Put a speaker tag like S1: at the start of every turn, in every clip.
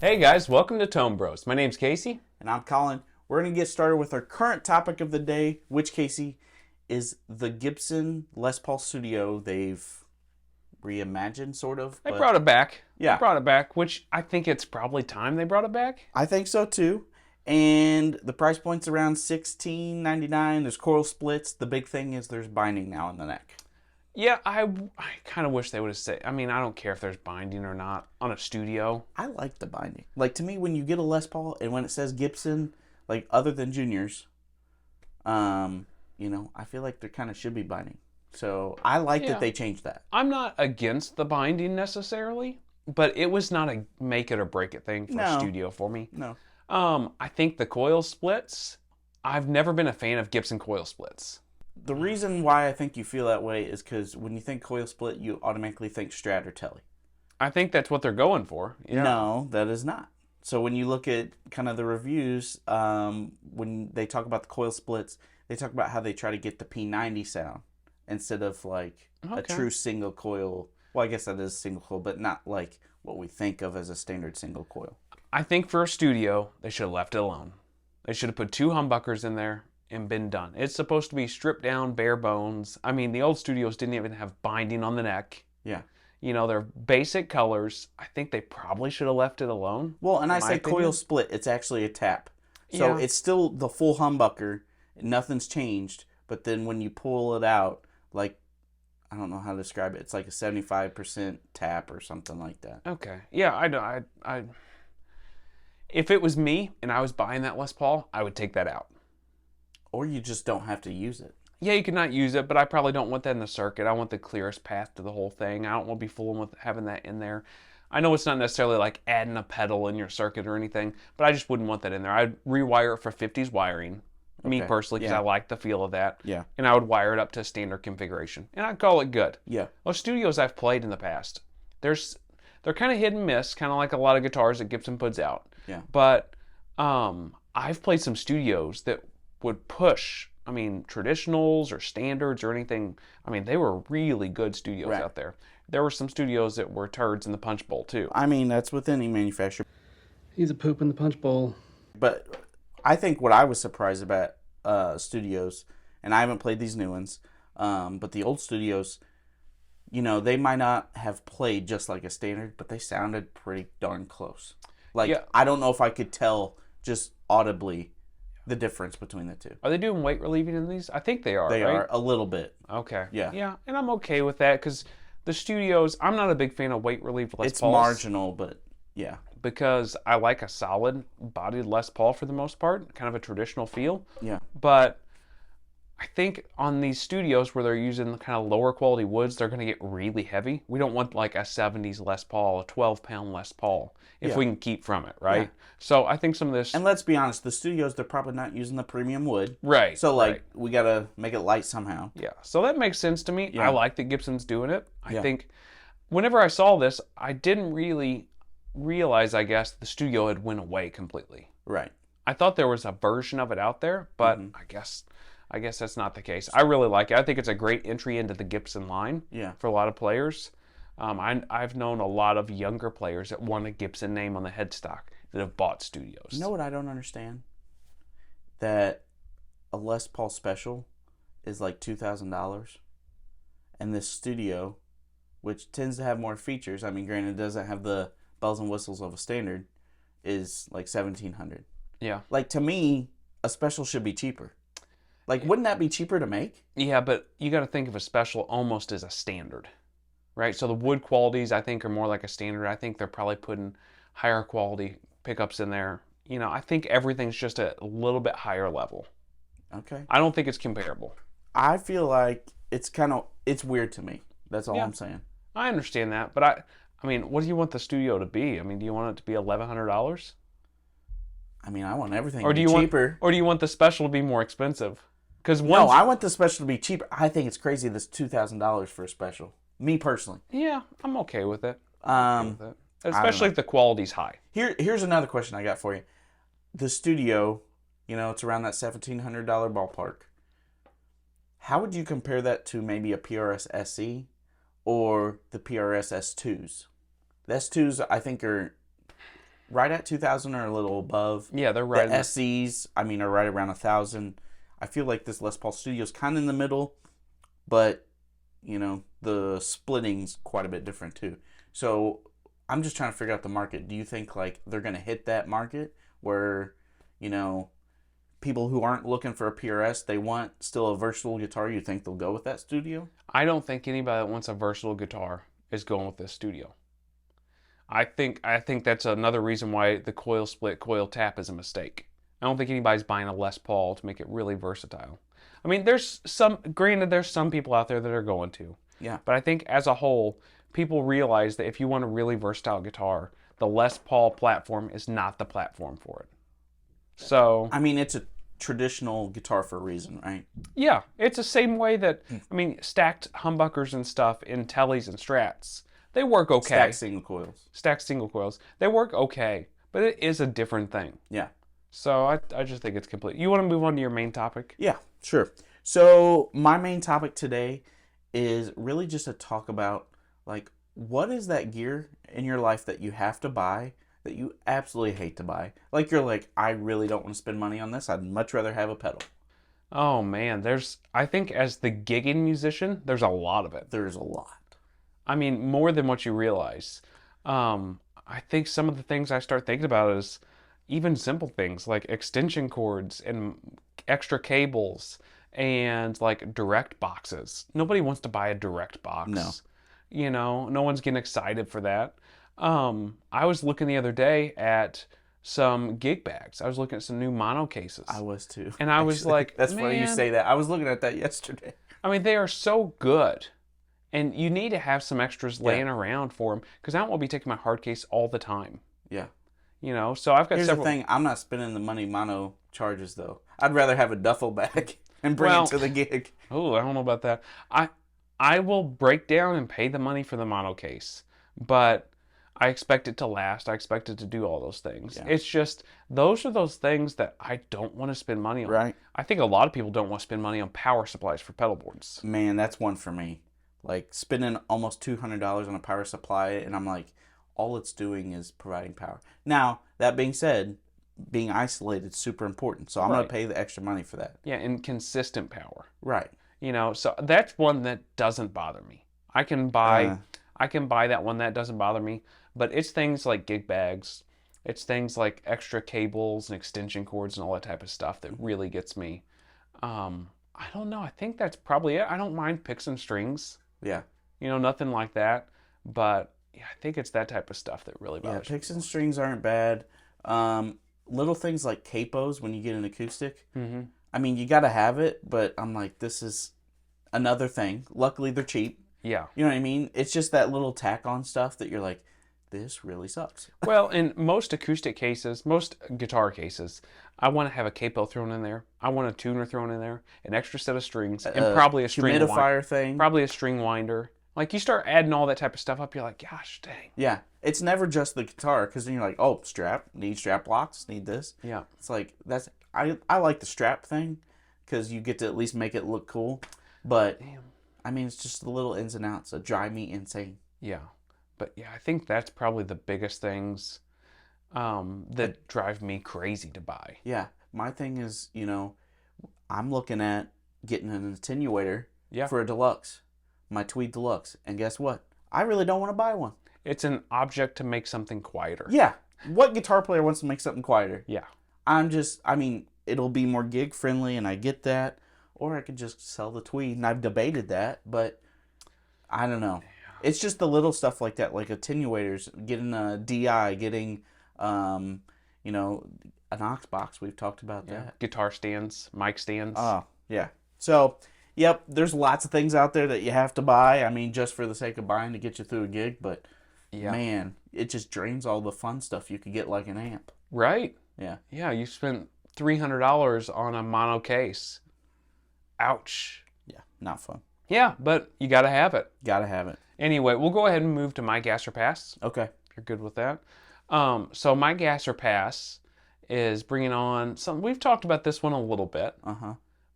S1: Hey guys, welcome to Tone Bros. My name's Casey.
S2: And I'm Colin. We're going to get started with our current topic of the day, which, Casey, is the Gibson Les Paul Studio. They've reimagined, sort of.
S1: They brought it back.
S2: Yeah.
S1: They brought it back, which I think it's probably time they brought it back.
S2: I think so, too. And the price point's around $16.99. There's coil splits. The big thing is there's binding now in the neck.
S1: Yeah, I kind of wish they would have said, I mean, I don't care if there's binding or not on a studio.
S2: I like the binding. Like, to me, when you get a Les Paul and when it says Gibson, like, other than juniors, I feel like there kind of should be binding. So I like that they changed that.
S1: I'm not against the binding necessarily, but it was not a make it or break it thing for a studio for me.
S2: No.
S1: I think the coil splits, I've never been a fan of Gibson coil splits.
S2: The reason why I think you feel that way is because when you think coil split, you automatically think Strat or Telly.
S1: I think that's what they're going for. Yeah.
S2: No, that is not. So when you look at kind of the reviews, when they talk about the coil splits, they talk about how they try to get the P90 sound instead of like a true single coil. Well, I guess that is single coil, but not like what we think of as a standard single coil.
S1: I think for a studio, they should have left it alone. They should have put 2 humbuckers in there and been done. It's supposed to be stripped down, bare bones. I mean, the old studios didn't even have binding on the neck.
S2: Yeah.
S1: You know, they're basic colors. I think they probably should have left it alone.
S2: Well, and I say coil split, it's actually a tap. So it's still the full humbucker. Nothing's changed. But then when you pull it out, like, I don't know how to describe it. It's like a 75% tap or something like that.
S1: Okay. Yeah, I know. If it was me and I was buying that Les Paul, I would take that out.
S2: Or you just don't have to use it.
S1: Yeah, you could not use it, but I probably don't want that in the circuit. I want the clearest path to the whole thing. I don't want to be fooling with having that in there. I know it's not necessarily like adding a pedal in your circuit or anything, but I just wouldn't want that in there. I'd rewire it for 50s wiring, me personally, because I like the feel of that.
S2: Yeah.
S1: And I would wire it up to standard configuration, and I'd call it good.
S2: Yeah.
S1: Those studios I've played in the past, they're kind of hit and miss, kind of like a lot of guitars that Gibson puts out.
S2: Yeah.
S1: But I've played some studios that would push, I mean, traditionals or standards or anything. I mean, they were really good studios out there. There were some studios that were turds in the punch bowl, too.
S2: I mean, that's with any manufacturer.
S3: He's a poop in the punch bowl.
S2: But I think what I was surprised about studios, and I haven't played these new ones, but the old studios, they might not have played just like a standard, but they sounded pretty darn close. Like, I don't know if I could tell just audibly the difference between the two.
S1: Are they doing weight relieving in these? I think they are,
S2: They are, a little bit.
S1: Okay.
S2: Yeah.
S1: Yeah, and I'm okay with that because the studios, I'm not a big fan of weight relieved Les Pauls.
S2: It's marginal, but yeah.
S1: Because I like a solid bodied Les Paul for the most part, kind of a traditional feel.
S2: Yeah.
S1: But I think on these studios where they're using kind of lower quality woods, they're going to get really heavy. We don't want like a 70s Les Paul, a 12-pound Les Paul, if we can keep from it, right? Yeah. So I think some of this...
S2: And let's be honest, the studios, they're probably not using the premium wood.
S1: Right.
S2: So, we got to make it light somehow.
S1: Yeah. So that makes sense to me.
S2: Yeah.
S1: I like that Gibson's doing it. I think whenever I saw this, I didn't really realize, I guess, the studio had went away completely.
S2: Right.
S1: I thought there was a version of it out there, but I guess that's not the case. I really like it. I think it's a great entry into the Gibson line for a lot of players. I've known a lot of younger players that want a Gibson name on the headstock that have bought studios.
S2: You know what I don't understand? That a Les Paul Special is like $2,000. And this studio, which tends to have more features, I mean, granted, it doesn't have the bells and whistles of a standard, is like $1,700.
S1: Yeah.
S2: Like, to me, a special should be cheaper. Like, wouldn't that be cheaper to make?
S1: Yeah, but you got to think of a special almost as a standard, right? So the wood qualities, I think, are more like a standard. I think they're probably putting higher quality pickups in there. I think everything's just a little bit higher level.
S2: Okay.
S1: I don't think it's comparable.
S2: I feel like it's weird to me. That's all I'm saying.
S1: I understand that, but I mean, what do you want the studio to be? I mean, do you want it to be $1,100?
S2: I mean, I want everything to be cheaper.
S1: Or do you want the special to be more expensive?
S2: No, I want the special to be cheaper. I think it's crazy this $2,000 for a special. Me personally.
S1: Yeah, I'm okay with it.
S2: Especially
S1: if the quality's high.
S2: Here's another question I got for you. The studio, it's around that $1,700 ballpark. How would you compare that to maybe a PRS SE or the PRS S2s? The S2s, I think, are right at 2,000 or a little above.
S1: Yeah, they're right.
S2: The SEs, I mean, are right around 1,000. I feel like this Les Paul Studio is kind of in the middle, but you know, the splitting's quite a bit different too. So I'm just trying to figure out the market. Do you think like they're gonna hit that market where, you know, people who aren't looking for a PRS, they want still a versatile guitar? You think they'll go with that Studio?
S1: I don't think anybody that wants a versatile guitar is going with this Studio. I think that's another reason why the coil split, coil tap is a mistake. I don't think anybody's buying a Les Paul to make it really versatile. I mean, there's some people out there that are going to.
S2: Yeah.
S1: But I think as a whole, people realize that if you want a really versatile guitar, the Les Paul platform is not the platform for it. So,
S2: I mean, it's a traditional guitar for a reason, right?
S1: yeah, it's the same way that, I mean, stacked humbuckers and stuff in Tellys and Strats, they work okay.
S2: Stacked single coils.
S1: Stacked single coils. They work okay, but it is a different thing.
S2: Yeah.
S1: So I just think it's complete. You want to move on to your main topic?
S2: Yeah, sure. So my main topic today is really just to talk about, like, what is that gear in your life that you have to buy that you absolutely hate to buy? Like, you're like, I really don't want to spend money on this. I'd much rather have a pedal.
S1: Oh man, I think as the gigging musician, there's a lot of it.
S2: There's a lot.
S1: I mean, more than what you realize. I think some of the things I start thinking about is even simple things like extension cords and extra cables and like direct boxes. Nobody wants to buy a direct box.
S2: No.
S1: You know, no one's getting excited for that. I was looking the other day at some gig bags. I was looking at some new mono cases.
S2: I was too.
S1: And I was like,
S2: that's funny you say that. I was looking at that yesterday.
S1: I mean, they are so good. And you need to have some extras laying around for them because I won't be taking my hard case all the time.
S2: Yeah.
S1: You know, so I've got
S2: Here's
S1: several.
S2: the thing. I'm not spending the money mono charges, though. I'd rather have a duffel bag and bring it to the gig.
S1: Oh, I don't know about that. I will break down and pay the money for the mono case, but I expect it to last. I expect it to do all those things. Yeah. It's just, those are those things that I don't want to spend money on.
S2: Right.
S1: I think a lot of people don't want to spend money on power supplies for pedal boards.
S2: Man, that's one for me. Like, spending almost $200 on a power supply, and I'm like, all it's doing is providing power. Now, that being said, being isolated is super important, so I'm going to pay the extra money for that.
S1: Yeah, and consistent power.
S2: Right.
S1: You know, so that's one that doesn't bother me. I can buy that one, that doesn't bother me, but it's things like gig bags, it's things like extra cables and extension cords and all that type of stuff that really gets me. I don't know, I think that's probably it. I don't mind picks and strings.
S2: Yeah.
S1: You know, nothing like that, but yeah, I think it's that type of stuff that really bothers me.
S2: Yeah, picks and strings aren't bad. Little things like capos when you get an acoustic.
S1: Mm-hmm.
S2: I mean, you got to have it, but I'm like, this is another thing. Luckily, they're cheap.
S1: Yeah.
S2: You know what I mean? It's just that little tack-on stuff that you're like, this really sucks.
S1: Well, in most acoustic cases, most guitar cases, I want to have a capo thrown in there. I want a tuner thrown in there, an extra set of strings, and probably a string
S2: humidifier thing.
S1: Probably a string winder. Like, you start adding all that type of stuff up, you're like, gosh, dang.
S2: Yeah. It's never just the guitar, because then you're like, oh, strap, need strap locks, need this.
S1: Yeah.
S2: It's like, I like the strap thing, because you get to at least make it look cool. But, I mean, it's just the little ins and outs that drive me insane.
S1: Yeah. But, yeah, I think that's probably the biggest things that drive me crazy to buy.
S2: Yeah. My thing is, you know, I'm looking at getting an attenuator for a deluxe. My Tweed Deluxe. And guess what? I really don't want to buy one.
S1: It's an object to make something quieter.
S2: Yeah. What guitar player wants to make something quieter?
S1: Yeah.
S2: I mean, it'll be more gig friendly and I get that. Or I could just sell the Tweed, and I've debated that, but I don't know. Yeah. It's just the little stuff like that, like attenuators, getting a DI, getting, you know, an aux box. We've talked about that.
S1: Guitar stands, mic stands.
S2: Oh, yeah. So, yep, there's lots of things out there that you have to buy. I mean, just for the sake of buying to get you through a gig, but man, it just drains all the fun stuff you could get like an amp.
S1: Right.
S2: Yeah.
S1: Yeah, you spent $300 on a mono case. Ouch.
S2: Yeah, not fun.
S1: Yeah, but you got to have it.
S2: Got to have it.
S1: Anyway, we'll go ahead and move to my gas or pass.
S2: Okay.
S1: If you're good with that. So my gas or pass is bringing on some. We've talked about this one a little bit.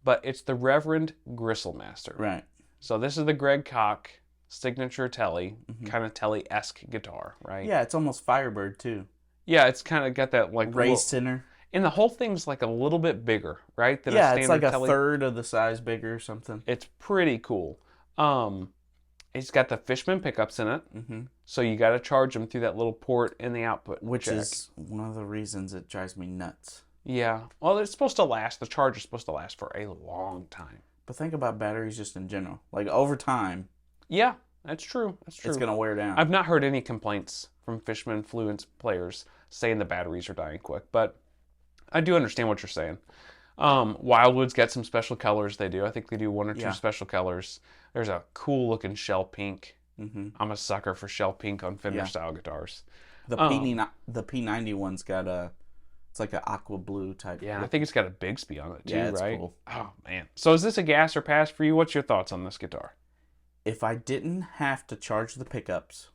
S1: But it's the Reverend Gristlemaster.
S2: Right.
S1: So this is the Greg Koch signature Telly, kind of Telly-esque guitar, right?
S2: Yeah, it's almost Firebird too.
S1: Yeah, it's kind of got that like
S2: raised center.
S1: and the whole thing's like a little bit bigger, right? Than a
S2: Yeah,
S1: standard
S2: it's like a
S1: Tele.
S2: third of the size bigger or something.
S1: It's pretty cool. It's got the Fishman pickups in it, so you got to charge them through that little port in the output
S2: Which
S1: jack.
S2: is one of the reasons it drives me nuts.
S1: Yeah, well, it's supposed to last. The charge is supposed to last for a long time.
S2: But think about batteries just in general. Like over time,
S1: Yeah, that's true. That's true.
S2: it's gonna wear down.
S1: I've not heard any complaints from Fishman Fluence players saying the batteries are dying quick, but I do understand what you're saying. Wildwood's got some special colors they do. I think they do one or two special colors. There's a cool looking shell pink. I'm a sucker for shell pink on Fender style guitars.
S2: The P90 one's got it's like an aqua blue type.
S1: Yeah, I think it's got a Bigsby on it too,
S2: Yeah, it's
S1: right?
S2: cool.
S1: Oh man. So is this a gas or pass for you? What's your thoughts on this guitar?
S2: If I didn't have to charge the pickups,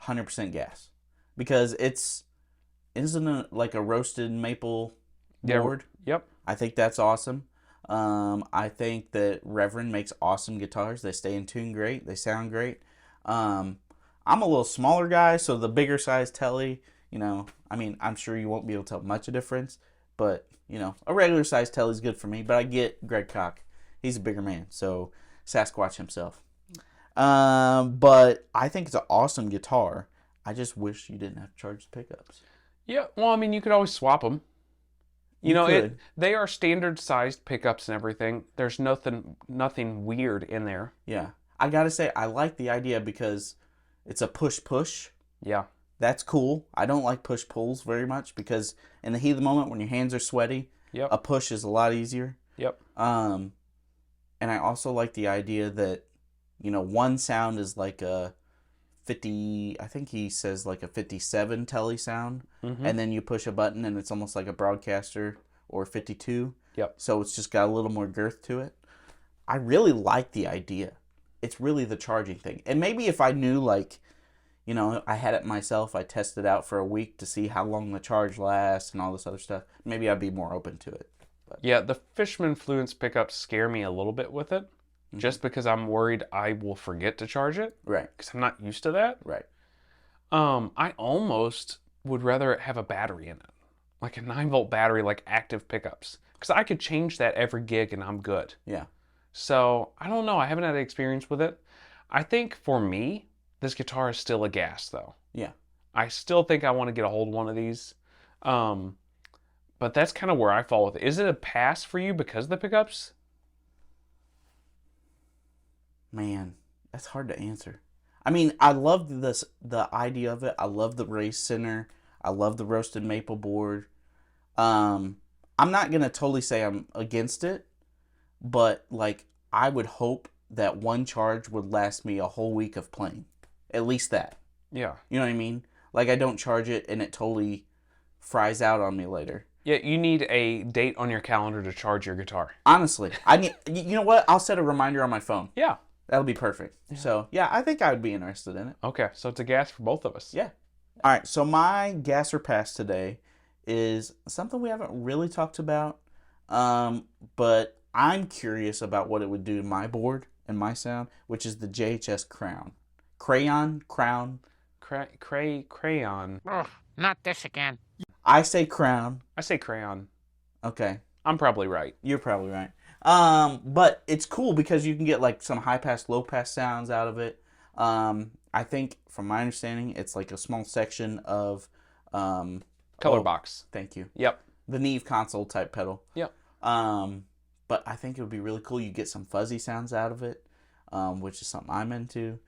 S2: 100% gas, because isn't it like a roasted maple board?
S1: Yep.
S2: I think that's awesome. I think that Reverend makes awesome guitars. They stay in tune great. They sound great. I'm a little smaller guy, so the bigger size Tele, I mean, I'm sure you won't be able to tell much of a difference, but, a regular size Tele is good for me. But I get Greg Koch. He's a bigger man, so Sasquatch himself. But I think it's an awesome guitar. I just wish you didn't have to charge the pickups.
S1: Yeah, well, I mean, you could always swap them. They are standard sized pickups and everything. There's nothing weird in there.
S2: Yeah. I gotta say, I like the idea because it's a push-push.
S1: Yeah.
S2: That's cool. I don't like push-pulls very much because in the heat of the moment when your hands are sweaty, a push is a lot easier.
S1: Yep.
S2: And I also like the idea that, one sound is like a 50, I think he says like a 57 Tele sound, and then you push a button and it's almost like a broadcaster or 52.
S1: Yep.
S2: So it's just got a little more girth to it. I really like the idea. It's really the charging thing. And maybe if I knew I had it myself, I tested it out for a week to see how long the charge lasts and all this other stuff, maybe I'd be more open to it. But.
S1: Yeah, the Fishman Fluence pickups scare me a little bit with it. Just because I'm worried I will forget to charge it.
S2: Right.
S1: Because I'm not used to that.
S2: Right.
S1: I almost would rather have a battery in it. Like a 9-volt battery, like active pickups. Because I could change that every gig and I'm good.
S2: Yeah.
S1: So, I don't know. I haven't had experience with it. I think for me, this guitar is still a gas, though.
S2: Yeah.
S1: I still think I want to get a hold of one of these. But that's kind of where I fall with it. Is it a pass for you because of the pickups?
S2: Man, that's hard to answer. I mean, I love the idea of it. I love the race center. I love the roasted maple board. I'm not going to totally say I'm against it, but I would hope that one charge would last me a whole week of playing. At least that.
S1: Yeah.
S2: You know what I mean? I don't charge it and it totally fries out on me later.
S1: Yeah, you need a date on your calendar to charge your guitar.
S2: Honestly, you know what? I'll set a reminder on my phone.
S1: Yeah.
S2: That'll be perfect. Yeah. So, yeah, I think I would be interested in it.
S1: Okay, so it's a gas for both of us.
S2: Yeah. All right, so my gas or pass today is something we haven't really talked about, but I'm curious about what it would do to my board and my sound, which is the JHS Crayon. Crayon?
S1: Crayon.
S4: Ugh, not this again.
S2: I say crown.
S1: I say crayon.
S2: Okay.
S1: I'm probably right.
S2: You're probably right. But it's cool because you can get some high pass, low pass sounds out of it. I think, from my understanding, it's like a small section of
S1: color box.
S2: Thank you.
S1: Yep.
S2: The Neve console type pedal.
S1: Yep.
S2: But I think it would be really cool. You get some fuzzy sounds out of it, which is something I'm into.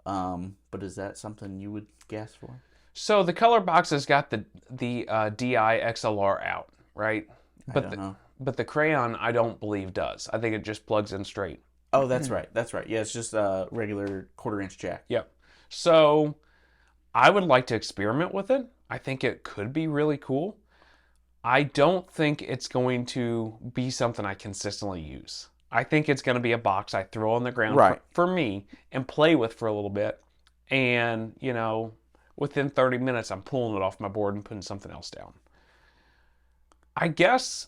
S2: But is that something you would gas for?
S1: So the color box has got the DI XLR out, right?
S2: I don't know.
S1: But the Crayon, I don't believe does. I think it just plugs in straight.
S2: Oh, that's right. That's right. Yeah, it's just a regular 1/4-inch jack.
S1: Yep. So I would like to experiment with it. I think it could be really cool. I don't think it's going to be something I consistently use. I think it's going to be a box I throw on the ground for me and play with for a little bit. And, within 30 minutes, I'm pulling it off my board and putting something else down. I guess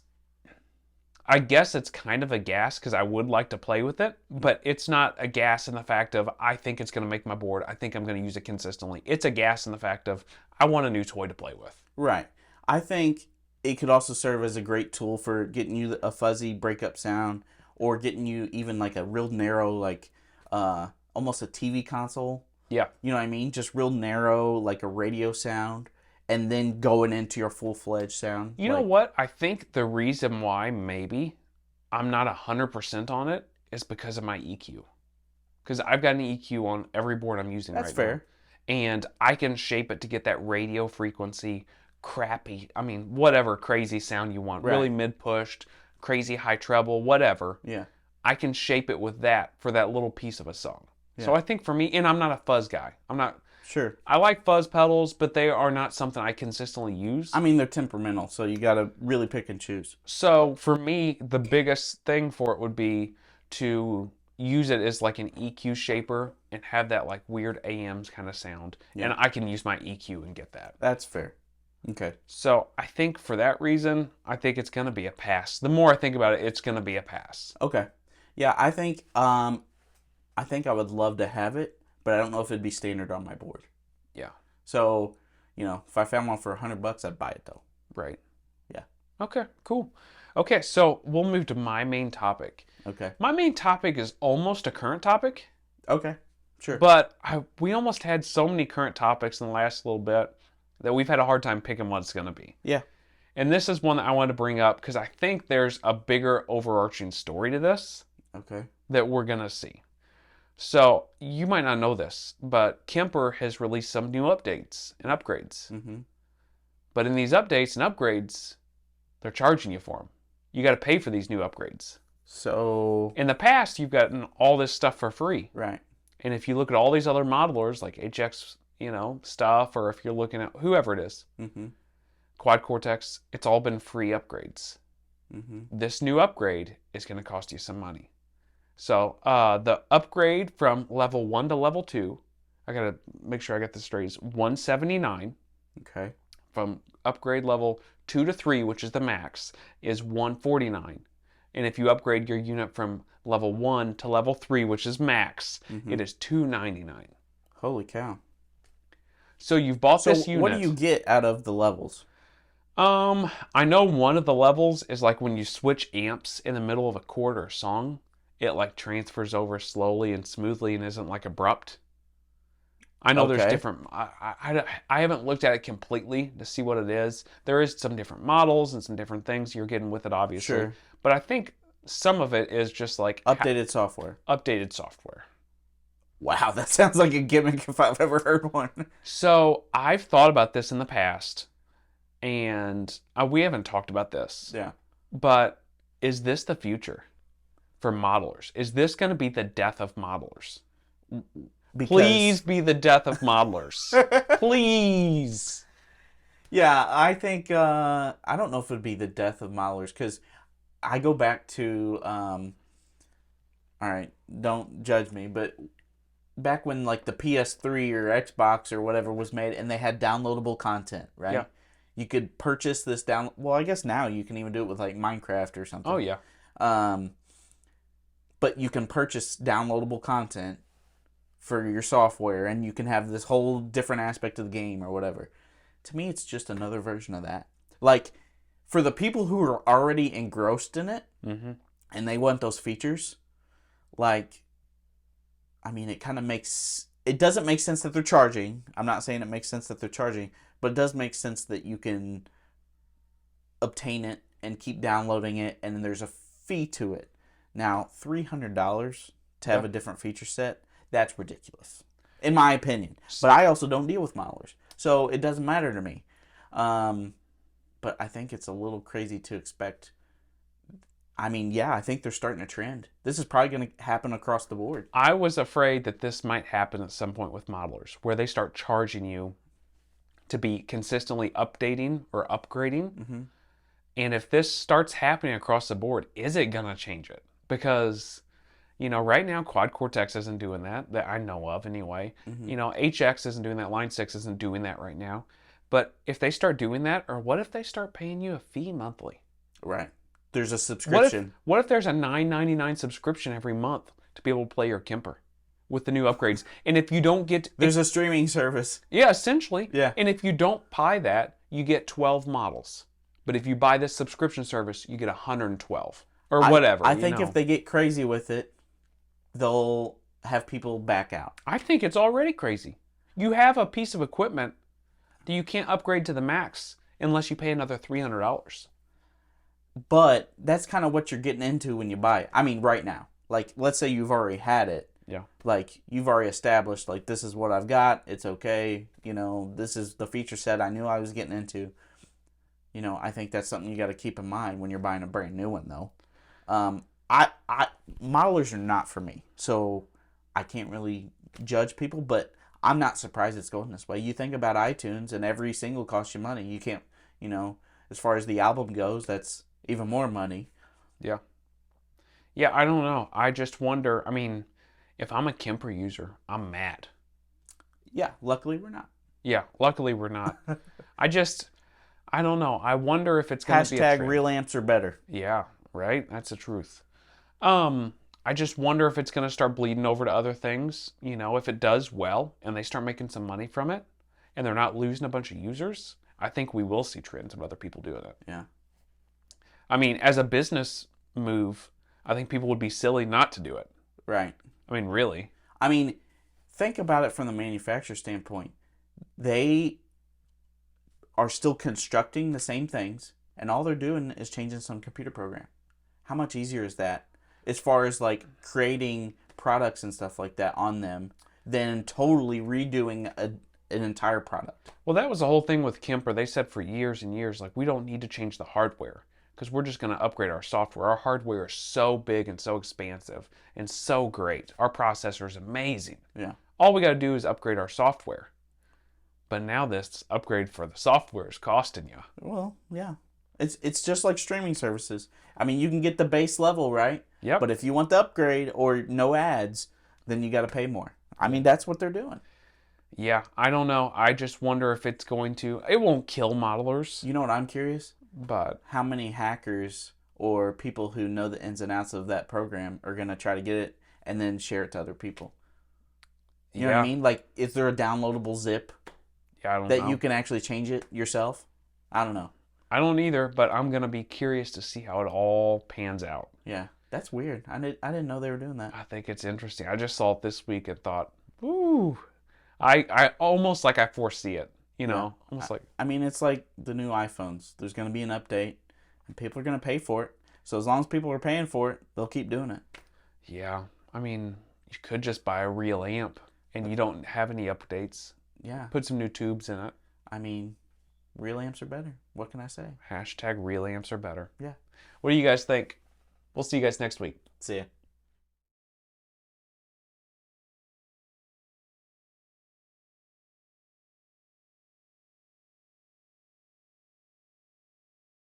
S1: I guess it's kind of a gas because I would like to play with it, but it's not a gas in the fact of I think it's going to make my board. I think I'm going to use it consistently. It's a gas in the fact of I want a new toy to play with.
S2: Right. I think it could also serve as a great tool for getting you a fuzzy breakup sound, or getting you even like a real narrow, like almost a TV console.
S1: Yeah.
S2: You know what I mean? Just real narrow, like a radio sound, and then going into your full-fledged sound.
S1: You know what? I think the reason why maybe I'm not 100% on it is because of my EQ. Because I've got an EQ on every board I'm using right now.
S2: That's fair.
S1: And I can shape it to get that radio frequency, crappy, I mean, whatever crazy sound you want.
S2: Right.
S1: Really mid-pushed, crazy high treble, whatever.
S2: Yeah.
S1: I can shape it with that for that little piece of a song.
S2: Yeah.
S1: So I think for me, and I'm not a fuzz guy.
S2: Sure.
S1: I like fuzz pedals, but they are not something I consistently use.
S2: I mean, they're temperamental, so you got to really pick and choose.
S1: So for me, the biggest thing for it would be to use it as like an EQ shaper and have that like weird AMs kind of sound.
S2: Yeah.
S1: And I can use my EQ and get that.
S2: That's fair. Okay.
S1: So I think for that reason, I think it's going to be a pass. The more I think about it, it's going to be a pass.
S2: Okay. Yeah, I think I would love to have it, but I don't know if it'd be standard on my board.
S1: Yeah.
S2: So, if I found one for $100, I'd buy it though.
S1: Right.
S2: Yeah.
S1: Okay, cool. Okay, so we'll move to my main topic.
S2: Okay.
S1: My main topic is almost a current topic,
S2: Okay. Sure.
S1: but we almost had so many current topics in the last little bit that we've had a hard time picking what it's going to be.
S2: Yeah.
S1: And this is one that I wanted to bring up because I think there's a bigger overarching story to this
S2: Okay.
S1: that we're going to see. So, you might not know this, but Kemper has released some new updates and upgrades.
S2: Mm-hmm.
S1: But in these updates and upgrades, they're charging you for them. You got to pay for these new upgrades.
S2: So.
S1: In the past, you've gotten all this stuff for free.
S2: Right.
S1: And if you look at all these other modelers, like HX, stuff, or if you're looking at whoever it is,
S2: Mm-hmm.
S1: Quad Cortex, it's all been free upgrades.
S2: Mm-hmm.
S1: This new upgrade is going to cost you some money. So the upgrade from level 1 to level 2, I got to make sure I get this straight, is $179.
S2: Okay.
S1: From upgrade level 2 to 3, which is the max, is $149. And if you upgrade your unit from level 1 to level 3, which is max,
S2: Mm-hmm.
S1: it is $299.
S2: Holy cow.
S1: So you've bought
S2: So
S1: this unit.
S2: what do you get out of the levels?
S1: I know one of the levels is like when you switch amps in the middle of a chord or a song, it like transfers over slowly and smoothly and isn't like abrupt. I know there's
S2: Okay.
S1: different, I haven't looked at it completely to see what it is. There is some different models and some different things you're getting with it, obviously.
S2: Sure.
S1: But I think some of it is just like
S2: Updated software.
S1: updated software.
S2: Wow, that sounds like a gimmick if I've ever heard one.
S1: So I've thought about this in the past, and we haven't talked about this.
S2: Yeah.
S1: But is this the future for modelers? Is this going to be the death of modelers?
S2: Because,
S1: Please be the death of modelers. Please.
S2: Yeah, I think I don't know if it'd be the death of modelers, because I go back to all right, don't judge me, but back when like the PS3 or Xbox or whatever was made, and they had downloadable content, right?
S1: Yeah.
S2: You could purchase this down. Well, I guess now you can even do it with like Minecraft or something.
S1: Oh, yeah.
S2: But you can purchase downloadable content for your software, and you can have this whole different aspect of the game or whatever. To me, it's just another version of that. Like, for the people who are already engrossed in it,
S1: Mm-hmm.
S2: and they want those features, like, I mean, it kind of makes... It doesn't make sense that they're charging. I'm not saying it makes sense that they're charging, but it does make sense that you can obtain it and keep downloading it, and then there's a fee to it. Now, $300 to have a different feature set, that's ridiculous, in my opinion. But I also don't deal with modelers, so it doesn't matter to me. But I think it's a little crazy to expect. I mean, yeah, I think they're starting a trend. This is probably going to happen across the board.
S1: I was afraid that this might happen at some point with modelers, where they start charging you to be consistently updating or upgrading.
S2: Mm-hmm.
S1: And if this starts happening across the board, is it going to change it? Because, right now, Quad Cortex isn't doing that I know of anyway.
S2: Mm-hmm.
S1: HX isn't doing that. Line 6 isn't doing that right now. But if they start doing that, or what if they start paying you a fee monthly?
S2: Right. there's a subscription.
S1: What if there's a $9.99 subscription every month to be able to play your Kemper with the new upgrades? And if you don't get...
S2: There's a streaming service.
S1: Yeah, essentially.
S2: Yeah.
S1: And if you don't buy that, you get 12 models. But if you buy this subscription service, you get 112. Or whatever.
S2: I think if they get crazy with it, they'll have people back out.
S1: I think it's already crazy. You have a piece of equipment that you can't upgrade to the max unless you pay another $300.
S2: But that's kind of what you're getting into when you buy it. I mean, right now. Like, let's say you've already had it.
S1: Yeah.
S2: Like, you've already established, like, this is what I've got. It's okay. You know, this is the feature set I knew I was getting into. You know, I think that's something you got to keep in mind when you're buying a brand new one, though. Modelers are not for me, so I can't really judge people, but I'm not surprised it's going this way. You think about iTunes, and every single costs you money. You can't, you know, as far as the album goes, that's even more money.
S1: Yeah. Yeah, I don't know. I just wonder, I mean, if I'm a Kemper user, I'm mad.
S2: Yeah, luckily we're not.
S1: Yeah, luckily we're not. I don't know. I wonder if it's going to be a trend.
S2: Real amps are better.
S1: Yeah, right? That's the truth. I just wonder if it's going to start bleeding over to other things. You know, if it does well and they start making some money from it and they're not losing a bunch of users, I think we will see trends of other people doing it.
S2: Yeah.
S1: I mean, as a business move, I think people would be silly not to do it.
S2: Right.
S1: I mean, really.
S2: I mean, think about it from the manufacturer standpoint. They are still constructing the same things, and all they're doing is changing some computer program. How much easier is that as far as like creating products and stuff like that on them than totally redoing an entire product?
S1: Well, that was the whole thing with Kemper. They said for years and years, like, we don't need to change the hardware because we're just going to upgrade our software. Our hardware is so big and so expansive and so great. Our processor is amazing.
S2: Yeah.
S1: All we got to do is upgrade our software. But now this upgrade for the software is costing you.
S2: Well, yeah. It's just like streaming services. I mean, you can get the base level, right?
S1: Yep.
S2: But if you want the upgrade or no ads, then you got to pay more. I mean, that's what they're doing.
S1: Yeah, I don't know. I just wonder if it's going to... It won't kill modelers.
S2: You know what I'm curious?
S1: But
S2: how many hackers or people who know the ins and outs of that program are going to try to get it and then share it to other people? You know what I mean? Like, is there a downloadable zip
S1: I don't know.
S2: that you can actually change it yourself? I don't know.
S1: I don't either, but I'm going to be curious to see how it all pans out.
S2: Yeah, that's weird. I didn't know they were doing that.
S1: I think it's interesting. I just saw it this week and thought, ooh. I almost like I foresee it, you know?
S2: Yeah.
S1: Almost like...
S2: I mean, it's like the new iPhones. There's going to be an update, and people are going to pay for it. So as long as people are paying for it, they'll keep doing it.
S1: Yeah. I mean, you could just buy a real amp, and you don't have any updates.
S2: Yeah.
S1: Put some new tubes in it.
S2: I mean, real amps are better. What can I say?
S1: # real amps are better.
S2: Yeah.
S1: What do you guys think? We'll see you guys next week.
S2: See ya.